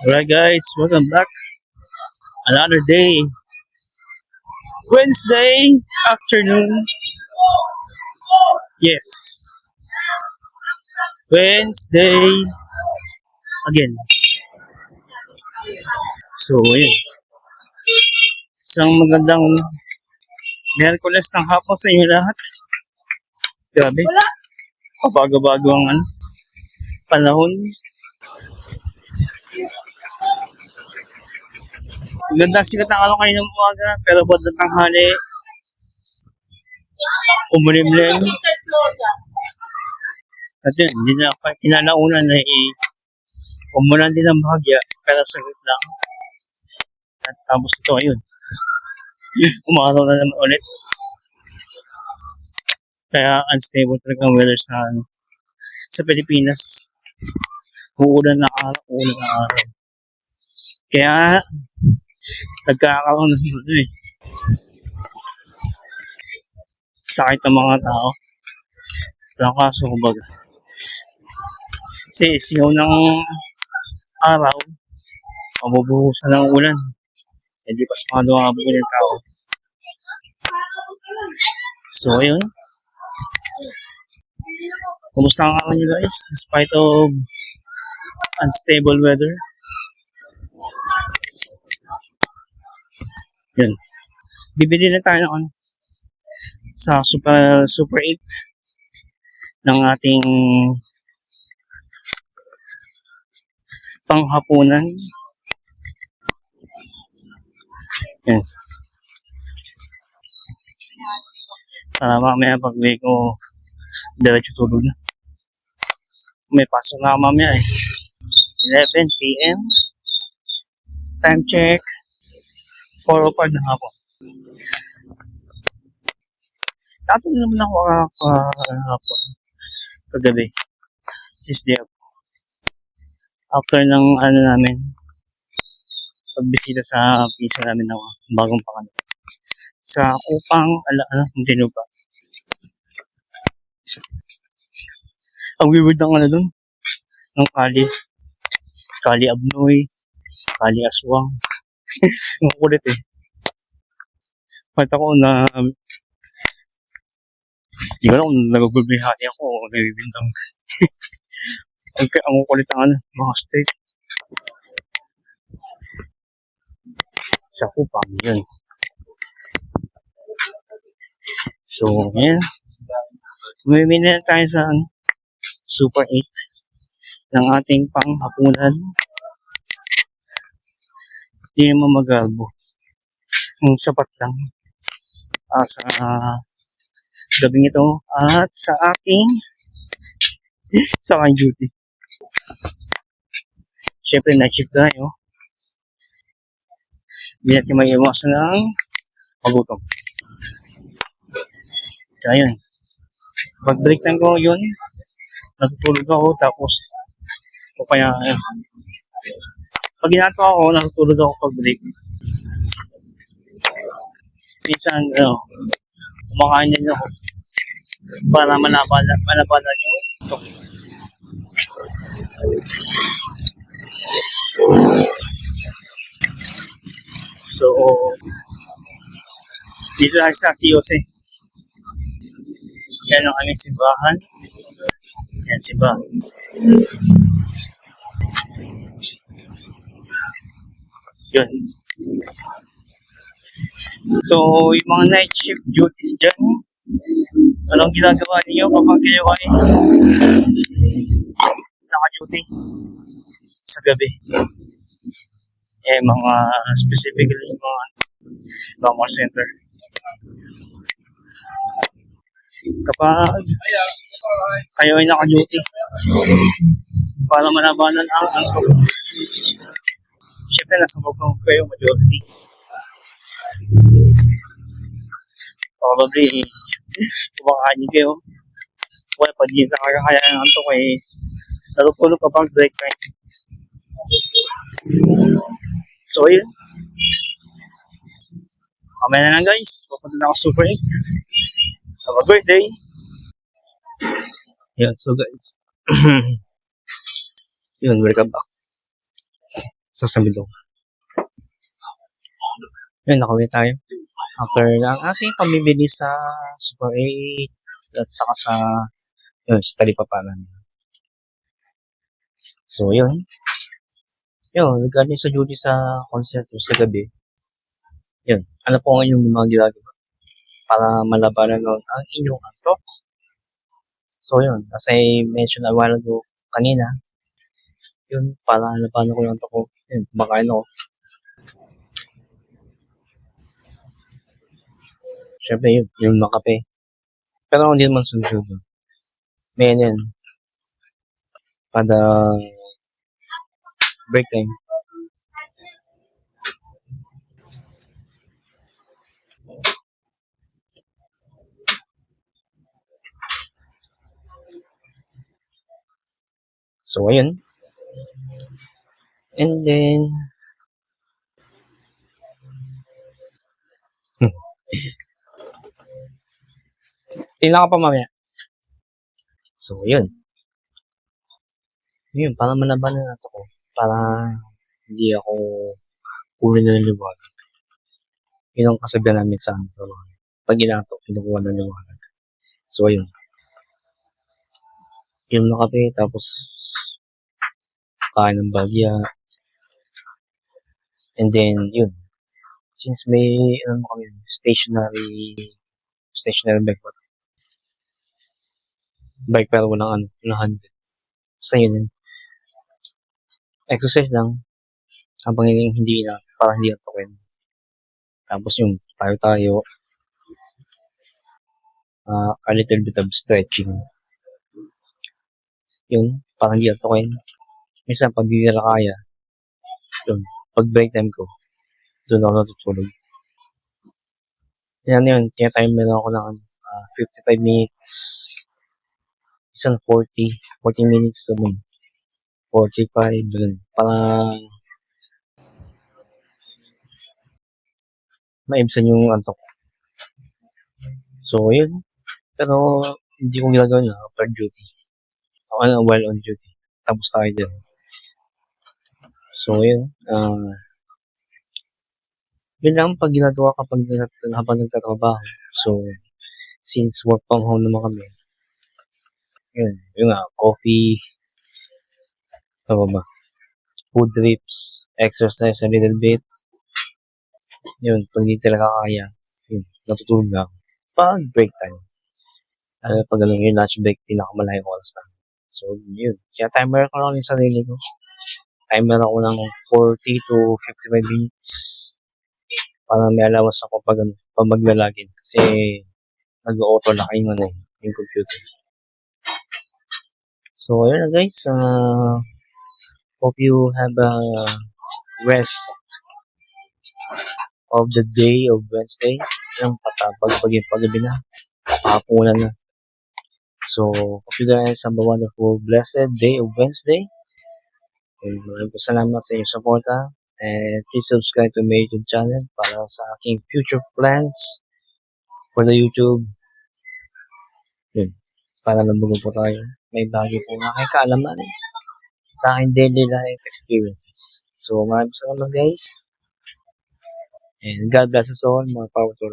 Alright guys, welcome back. Another day. Wednesday afternoon. Yes. Wednesday again. So, ayun. Isang magandang Miyerkules ng hapon sa inyo lahat. Grabe. Pabago-bago ang panahon. Ganda sikat ng araw kayo ng umaga, pero pag tanghali, umulimlim. At yun, hindi na kinalaunan na umulan din ang bahagya, pero saglit lang. At tapos ito, ayun. Umaraw na naman ulit. Kaya unstable talaga ang weather sa Pilipinas. Uulan na araw, uulan na araw. Kaya, nagkakaroon ng sakit ng mga tao. Ang kaso, kumbaga. Kasi sigaw ng araw, mabubuhusan ng ulan. Hindi pa sa mga lumabog ng tao. So, ayun. Kumusta ang araw nyo guys? Despite of unstable weather. Yun. Bibili na tayo ng sa Super 8 ng ating panghapunan. Yan. Para mamaya pag-uwi ko, diretso tulog na. May pasok na mamaya 11 p.m. Time check. 4:05 na hapon. Tatawag naman ako hapon. Kagabi. Day up. After ng namin, pagbisita sa pisa namin ng bagong pangalan. Sa upang Muntinlupa. Ang weird ng dun. Ng Kali Abnoy, Kali Aswang. Ang kulit Kahit ako na hindi ko alam kung nagagulbihati ako o nabibindang. Ang kulit ng mga state. Sa Kupang, yun. So, yan. Mamimili na tayo sa Super 8 ng ating panghapunan. Hindi naman magalbo. Yung sapat lang sa gabing ito at sa aking duty. Siyempre, night shift tayo. Hindi natin may iwasan ng magutom. Kaya yun. Pag-break time ko yun, natutulog ako tapos o kaya pag ginagawa ako, natutulog ako pag-break. Minsan, kumakain din ako para manabalan yung ito. So, dito tayo sa COC. Yan ang aming simbahan. Yan, simbahan. Yun. So, yung mga night shift duties dyan, anong ginagawa niyo kapag kayo ay naka-duty sa gabi? Mga specifically mga call center. Kapag kayo ay naka-duty para manabanan ang antok. Siyempre, nasa mabang kayo majority. Probably, kumakain kayo. Well, pag hindi nakakaya ng antok natutulog kapag break time. So, yun. Mamaya na lang guys. Pupunta na ako Super 8. Have a great day. Yun, so guys. Yun, welcome back. sa Samilong. Yun, nakauwi tayo. After ng ating pamibili sa Super 8 at saka sa Talipapanan. So, yun. Yun, galing sa duty sa concert sa gabi. Yun. Ano po nga yung mga ginagawa para malabanan nun ang inyong antok. So, yun. As I mentioned a while ago kanina, yun, para labanan ko yung antok ko. Yun, kumakain ako. Siyempre yun, yung makape. Pero hindi naman sunod. May ano yun, kada break time. So, ayun. And then, tingnan ka pa mamaya. So, ayun. Yun, para malabanan natin ko. Para hindi ako uli na liwanag. Yun ang kasabihan namin sa amin. Pag ginatok, kinukuha na liwanag. So, ayun. Yun na kape, tapos kain ng bagya. And then, yun. Since may, kami, stationary bike pa. Bike pero walang handle. Basta yun. Exercise lang. Habang hindi na, para hindi antokin. Tapos yung tayo, a little bit of stretching. Yun, para hindi antokin. Minsan, pag di nila kaya, yun, pag break time ko, doon ako natutulog. Yan yun, tinatimer ako ng 55 minutes, isang 40 minutes sa mo. 45, doon. Para maibsan yung antok. So, yun. Pero, hindi ko ginagawa na per duty. While on duty. Tapos tayo din. So, yun. Yun lang pag ginagawa habang nagtatrabaho. So, since work from home naman kami, yun nga, coffee, ano ba, food trips, exercise a little bit. Yun, pag hindi talaga kaya, yun, natutulog na ako. Pag break time. Pag yung lunch break, pinakamalayong oras na. So, yun. Kaya timer ko lang yung sarili ko. Timer ako ng 40 to 55 minutes. Para may alawas ako pag maglalagin. Kasi, nag-auto na kayo yung computer. So, ayun na guys. Hope you have a rest of the day of Wednesday. Yung pagabi na. Pakapunan na. So, hope you guys have a wonderful, blessed day of Wednesday. And maraming salamat sa inyong suporta. And please subscribe to my YouTube channel para sa aking future plans for the YouTube. Yun. Para nabugo po tayo. May bago po na kayo kaalaman sa aking daily life experiences. So, maraming salamat guys. And God bless us all. Mga power to